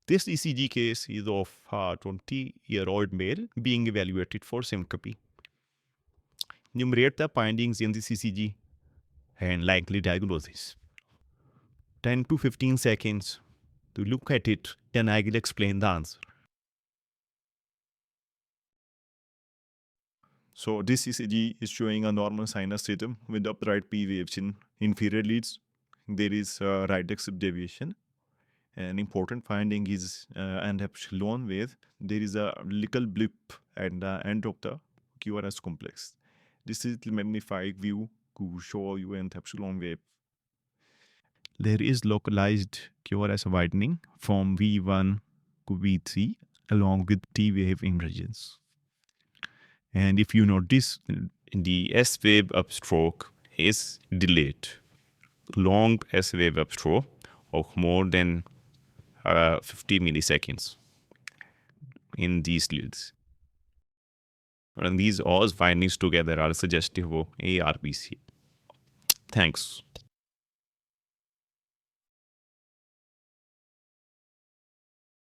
This ECG case is of a 20-year-old male being evaluated for syncope. Enumerate the findings in this ECG and likely diagnosis. 10 to 15 seconds to look at it, then I will explain the answer. So this ECG is showing a normal sinus rhythm with upright P waves in inferior leads. There is a right axis deviation. An important finding is an Epsilon wave. There is a little blip at the end of the QRS complex. This is the magnified view to show you an Epsilon wave. There is localized QRS widening from V1 to V3 along with T wave emergence. And if you notice, the S wave upstroke is delayed. Long S wave upstroke of more than 50 milliseconds in these leads. And these all findings together are suggestive of ARVC. Thanks.